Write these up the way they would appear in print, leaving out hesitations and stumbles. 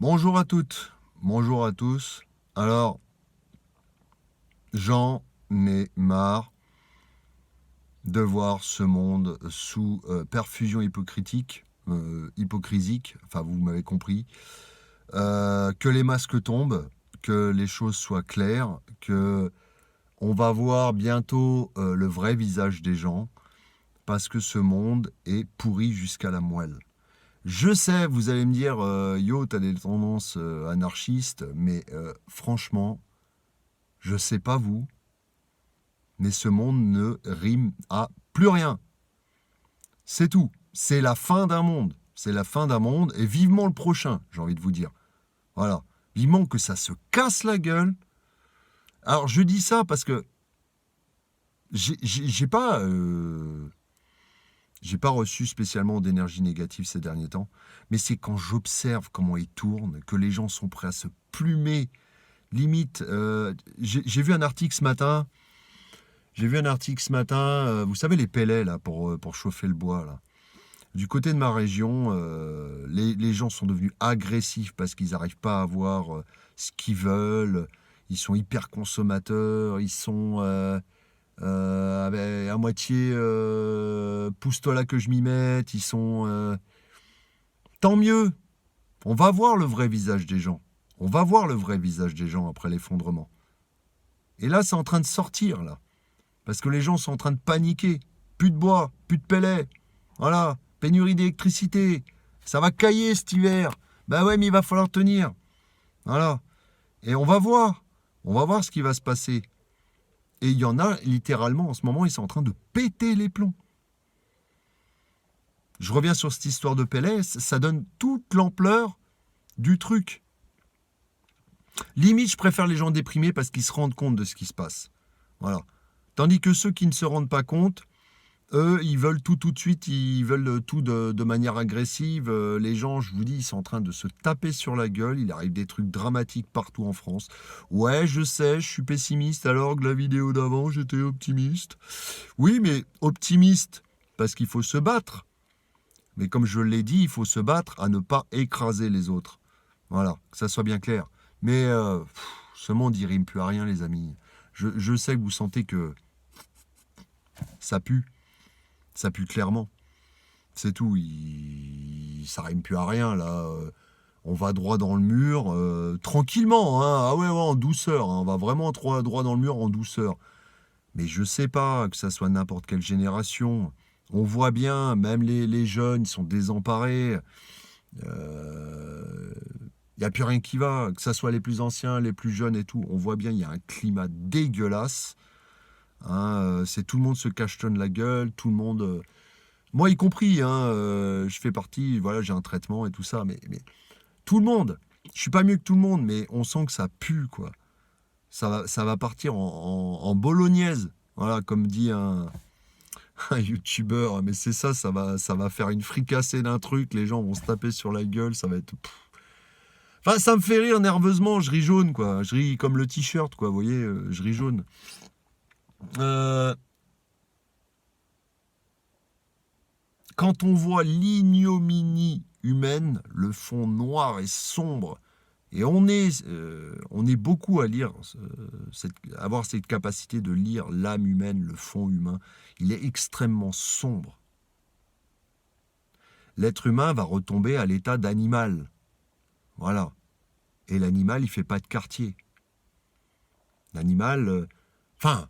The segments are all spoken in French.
Bonjour à toutes, bonjour à tous. Alors, j'en ai marre de voir ce monde sous perfusion hypocrisique, enfin vous m'avez compris, que les masques tombent, que les choses soient claires, que on va voir bientôt le vrai visage des gens, parce que ce monde est pourri jusqu'à la moelle. Je sais, vous allez me dire, yo, t'as des tendances anarchistes, mais franchement, je sais pas vous, mais ce monde ne rime à plus rien. C'est tout. C'est la fin d'un monde. C'est la fin d'un monde et vivement le prochain, j'ai envie de vous dire. Voilà. Vivement que ça se casse la gueule. Alors je dis ça parce que j'ai pas, j'ai pas reçu spécialement d'énergie négative ces derniers temps, mais c'est quand j'observe comment ils tournent, que les gens sont prêts à se plumer. Limite, j'ai vu un article ce matin. Vous savez les pellets là pour chauffer le bois là. Du côté de ma région, les gens sont devenus agressifs parce qu'ils n'arrivent pas à avoir ce qu'ils veulent. Ils sont hyper consommateurs, ils sont à moitié pousse-toi là que je m'y mette. Ils sont tant mieux. On va voir le vrai visage des gens. On va voir le vrai visage des gens après l'effondrement. Et là, c'est en train de sortir là. Parce que les gens sont en train de paniquer. Plus de bois, plus de pellets. Voilà, pénurie d'électricité. Ça va cailler cet hiver. Bah ouais, mais il va falloir tenir. Voilà. Et on va voir. On va voir ce qui va se passer. Et il y en a, littéralement, en ce moment, ils sont en train de péter les plombs. Je reviens sur cette histoire de pellets. Ça donne toute l'ampleur du truc. Limite, je préfère les gens déprimés parce qu'ils se rendent compte de ce qui se passe. Voilà. Tandis que ceux qui ne se rendent pas compte, eux, ils veulent tout de suite, ils veulent tout de manière agressive. Les gens, je vous dis, ils sont en train de se taper sur la gueule. Il arrive des trucs dramatiques partout en France. Ouais, je sais, je suis pessimiste alors que la vidéo d'avant, j'étais optimiste. Oui, mais optimiste, parce qu'il faut se battre. Mais comme je l'ai dit, il faut se battre à ne pas écraser les autres. Voilà, que ça soit bien clair. Mais ce monde, il rime plus à rien, les amis. Je sais que vous sentez que ça pue. Ça pue clairement. C'est tout. Ça rime plus à rien, là. On va droit dans le mur, tranquillement, hein. Ah ouais, ouais, en douceur, hein. On va vraiment droit dans le mur en douceur. Mais je sais pas, que ça soit n'importe quelle génération. On voit bien, même les jeunes, ils sont désemparés. Il n'y a plus rien qui va, que ça soit les plus anciens, les plus jeunes et tout. On voit bien, il y a un climat dégueulasse. Hein, c'est tout le monde se cachetonne la gueule, tout le monde. Moi y compris, hein, je fais partie, voilà, j'ai un traitement et tout ça, mais tout le monde. Je suis pas mieux que tout le monde, mais on sent que ça pue, quoi. Ça va partir en bolognaise. Voilà, comme dit un youtubeur, mais c'est ça, ça va faire une fricassée d'un truc, les gens vont se taper sur la gueule, ça va être. Enfin, ça me fait rire nerveusement, je ris jaune, quoi. Je ris comme le t-shirt, quoi, vous voyez, je ris jaune. Euh, Quand on voit l'ignominie humaine, le fond noir et sombre, et on est beaucoup à lire, avoir cette capacité de lire l'âme humaine, le fond humain, il est extrêmement sombre. L'être humain va retomber à l'état d'animal. Voilà. Et l'animal, il ne fait pas de quartier. L'animal, enfin,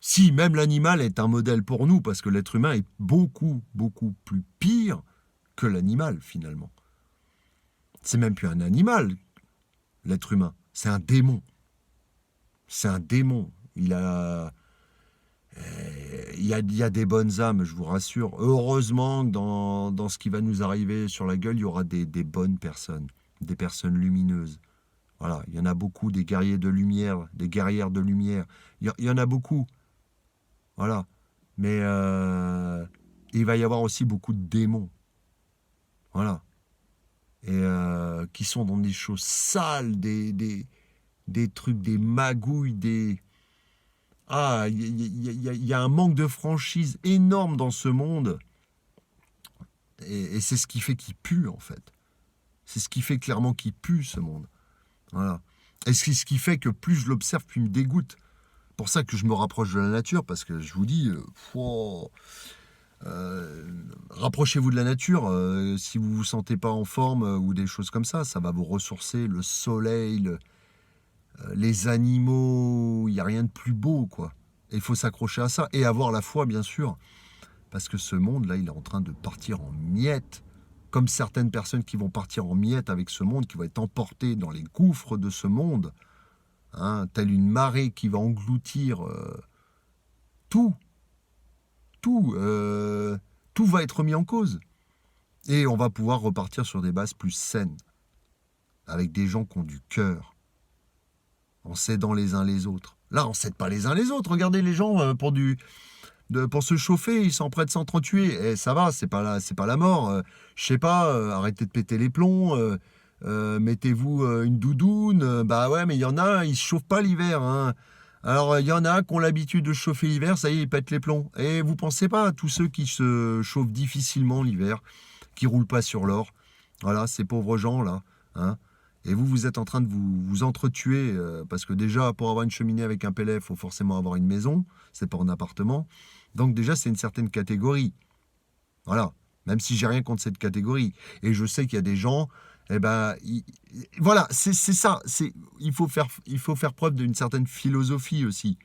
si même l'animal est un modèle pour nous, parce que l'être humain est beaucoup, beaucoup plus pire que l'animal, finalement. C'est même plus un animal, l'être humain. C'est un démon. C'est un démon. Il y a des bonnes âmes, je vous rassure. Heureusement que dans ce qui va nous arriver sur la gueule, il y aura des bonnes personnes, des personnes lumineuses. Voilà, il y en a beaucoup, des guerriers de lumière, des guerrières de lumière. Il y en a beaucoup. Voilà. Mais il va y avoir aussi beaucoup de démons. Voilà. Et qui sont dans des choses sales, des trucs, des magouilles, Ah, il y a un manque de franchise énorme dans ce monde. Et c'est ce qui fait qu'il pue, en fait. C'est ce qui fait clairement qu'il pue, ce monde. Voilà. Et c'est ce qui fait que plus je l'observe, plus il me dégoûte. Pour ça que je me rapproche de la nature, parce que je vous dis, rapprochez-vous de la nature. Si vous vous sentez pas en forme ou des choses comme ça va vous ressourcer. Le soleil, les animaux, il n'y a rien de plus beau, quoi. Et il faut s'accrocher à ça et avoir la foi, bien sûr, parce que ce monde-là, il est en train de partir en miettes, comme certaines personnes qui vont partir en miettes avec ce monde, qui vont être emportées dans les gouffres de ce monde, hein, telle une marée qui va engloutir tout, tout, tout va être mis en cause. Et on va pouvoir repartir sur des bases plus saines, avec des gens qui ont du cœur, en s'aidant les uns les autres. Là, on ne s'aide pas les uns les autres. Regardez les gens pour se chauffer, ils sont prêts de s'entretuer. Et ça va, c'est pas la mort. Je sais pas, arrêtez de péter les plombs. Mettez-vous une doudoune. Bah ouais, mais il y en a, ils se chauffent pas l'hiver. Hein. Alors, il y en a qui ont l'habitude de chauffer l'hiver, ça y est, ils pètent les plombs. Et vous pensez pas à tous ceux qui se chauffent difficilement l'hiver, qui roulent pas sur l'or. Voilà, ces pauvres gens-là. Hein. Et vous êtes en train de vous entretuer, parce que déjà, pour avoir une cheminée avec un pellet, il faut forcément avoir une maison, c'est pas un appartement. Donc déjà, c'est une certaine catégorie. Voilà. Même si j'ai rien contre cette catégorie. Et je sais qu'il y a des gens, voilà, c'est ça. Il faut faire preuve d'une certaine philosophie aussi.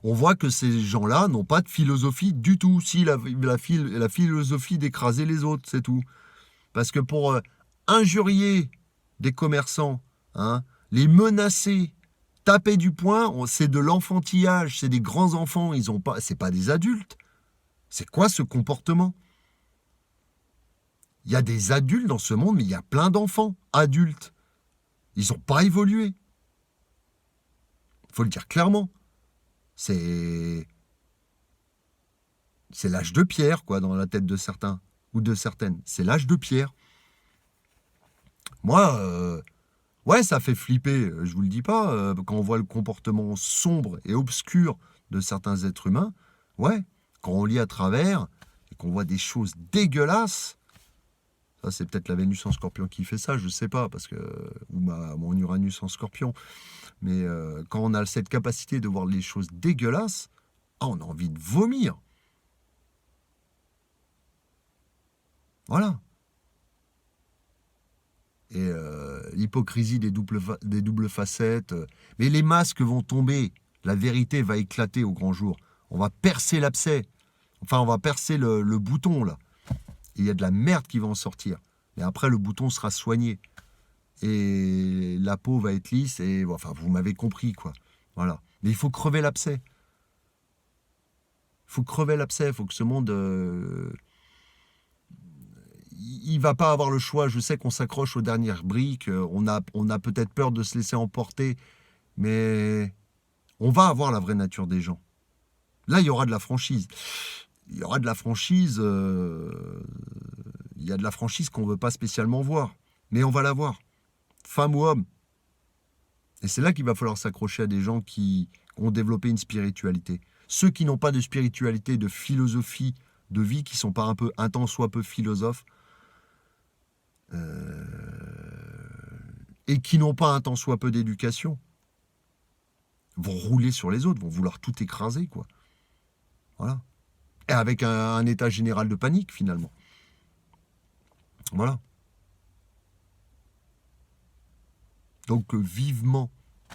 On voit que ces gens-là n'ont pas de philosophie du tout. Si la philosophie d'écraser les autres, c'est tout. Parce que pour injurier des commerçants, hein, les menacer, taper du poing, c'est de l'enfantillage, c'est des grands enfants, c'est pas des adultes. C'est quoi ce comportement? Il y a des adultes dans ce monde, mais il y a plein d'enfants adultes. Ils n'ont pas évolué. Il faut le dire clairement. C'est l'âge de pierre, quoi, dans la tête de certains ou de certaines. C'est l'âge de pierre. Moi, ouais, ça fait flipper, je vous le dis pas, quand on voit le comportement sombre et obscur de certains êtres humains. Ouais, quand on lit à travers et qu'on voit des choses dégueulasses. Ça, c'est peut-être la Vénus en Scorpion qui fait ça, je sais pas, parce que ou mon Uranus en Scorpion. Mais quand on a cette capacité de voir les choses dégueulasses, on a envie de vomir. Voilà. Et l'hypocrisie des doubles facettes. Mais les masques vont tomber. La vérité va éclater au grand jour. On va percer l'abcès. Enfin, on va percer le bouton, là. Il y a de la merde qui va en sortir. Mais après, le bouton sera soigné. Et la peau va être lisse. Et enfin, vous m'avez compris, quoi. Voilà. Mais il faut crever l'abcès. Il faut crever l'abcès. Il faut que ce monde... il va pas avoir le choix. Je sais qu'on s'accroche aux dernières briques. On a peut-être peur de se laisser emporter. Mais on va avoir la vraie nature des gens. Là, il y aura de la franchise. Il y aura de la franchise... il y a de la franchise qu'on ne veut pas spécialement voir. Mais on va la voir. Femme ou homme. Et c'est là qu'il va falloir s'accrocher à des gens qui ont développé une spiritualité. Ceux qui n'ont pas de spiritualité, de philosophie de vie, qui ne sont pas un tant soit peu philosophes, et qui n'ont pas un tant soit peu d'éducation, vont rouler sur les autres, vont vouloir tout écraser, quoi. Voilà. Et avec un état général de panique, finalement. Voilà. Donc vivement,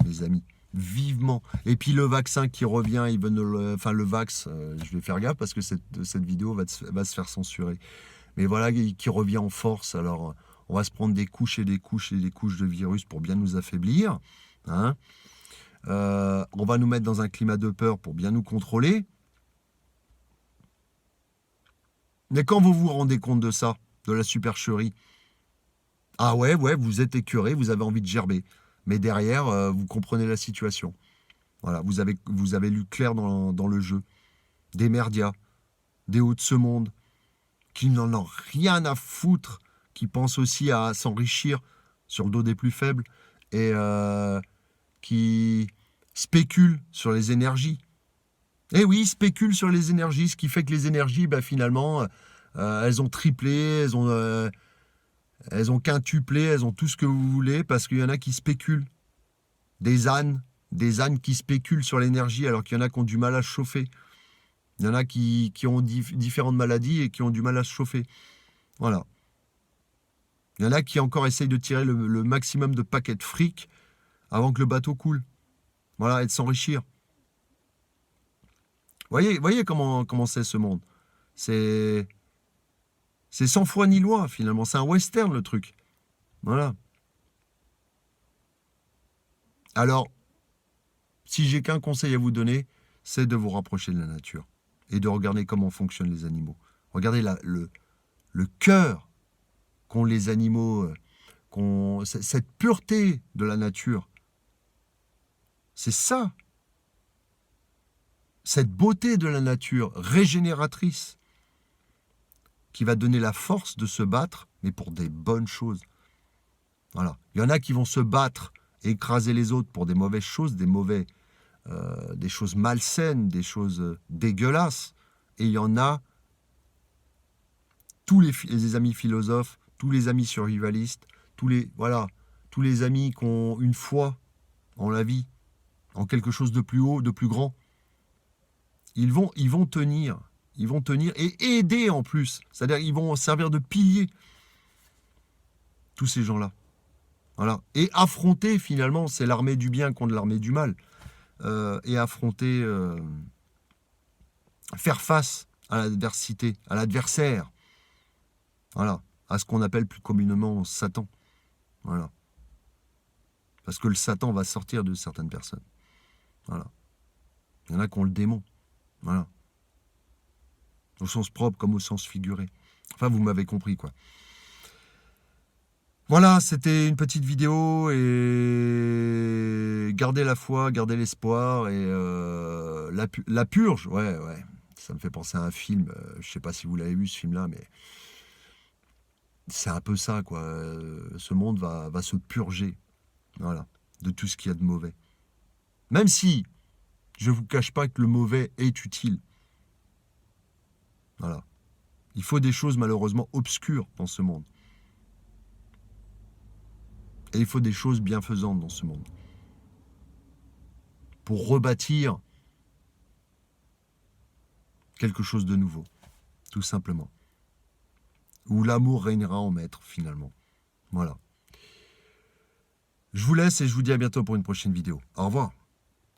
mes amis, vivement. Et puis le vaccin qui revient, le vax, je vais faire gaffe parce que cette vidéo va se faire censurer. Mais voilà, qui revient en force. Alors, on va se prendre des couches et des couches et des couches de virus pour bien nous affaiblir. Hein. On va nous mettre dans un climat de peur pour bien nous contrôler. Mais quand vous vous rendez compte de ça, de la supercherie, ah ouais, vous êtes écœuré, vous avez envie de gerber. Mais derrière, vous comprenez la situation. Voilà, vous avez lu clair dans le jeu. Des merdias, des hauts de ce monde, qui n'en ont rien à foutre, qui pensent aussi à s'enrichir sur le dos des plus faibles, et qui spéculent sur les énergies. Eh oui, spéculent sur les énergies, ce qui fait que les énergies, finalement, elles ont triplé, Elles ont quintuplé, elles ont tout ce que vous voulez, parce qu'il y en a qui spéculent. Des ânes qui spéculent sur l'énergie, alors qu'il y en a qui ont du mal à se chauffer. Il y en a qui ont différentes maladies et qui ont du mal à se chauffer. Voilà. Il y en a qui encore essayent de tirer le maximum de paquets de fric avant que le bateau coule. Voilà, et de s'enrichir. Voyez comment c'est ce monde. C'est sans foi ni loi, finalement. C'est un western, le truc. Voilà. Alors, si j'ai qu'un conseil à vous donner, c'est de vous rapprocher de la nature et de regarder comment fonctionnent les animaux. Regardez le cœur qu'ont les animaux, cette pureté de la nature. C'est ça. Cette beauté de la nature régénératrice qui va donner la force de se battre, mais pour des bonnes choses. Voilà. Il y en a qui vont se battre et écraser les autres pour des mauvaises choses, des choses malsaines, des choses dégueulasses. Et il y en a, tous les amis philosophes, tous les amis survivalistes, tous les amis qui ont une foi en la vie, en quelque chose de plus haut, de plus grand. Ils vont tenir et aider en plus. C'est-à-dire ils vont servir de piliers, tous ces gens-là. Voilà. Et affronter, finalement, c'est l'armée du bien contre l'armée du mal. Et affronter, faire face à l'adversité, à l'adversaire. Voilà. À ce qu'on appelle plus communément Satan. Voilà. Parce que le Satan va sortir de certaines personnes. Voilà. Il y en a qui ont le démon. Voilà. Au sens propre comme au sens figuré. Enfin, vous m'avez compris, quoi. Voilà, c'était une petite vidéo et gardez la foi, gardez l'espoir et la purge, ouais, ça me fait penser à un film, je sais pas si vous l'avez vu ce film-là, mais c'est un peu ça, quoi. Ce monde va se purger, voilà, de tout ce qu'il y a de mauvais. Même si, je vous cache pas que le mauvais est utile. Voilà. Il faut des choses malheureusement obscures dans ce monde. Et il faut des choses bienfaisantes dans ce monde. Pour rebâtir quelque chose de nouveau, tout simplement. Où l'amour régnera en maître, finalement. Voilà. Je vous laisse et je vous dis à bientôt pour une prochaine vidéo. Au revoir.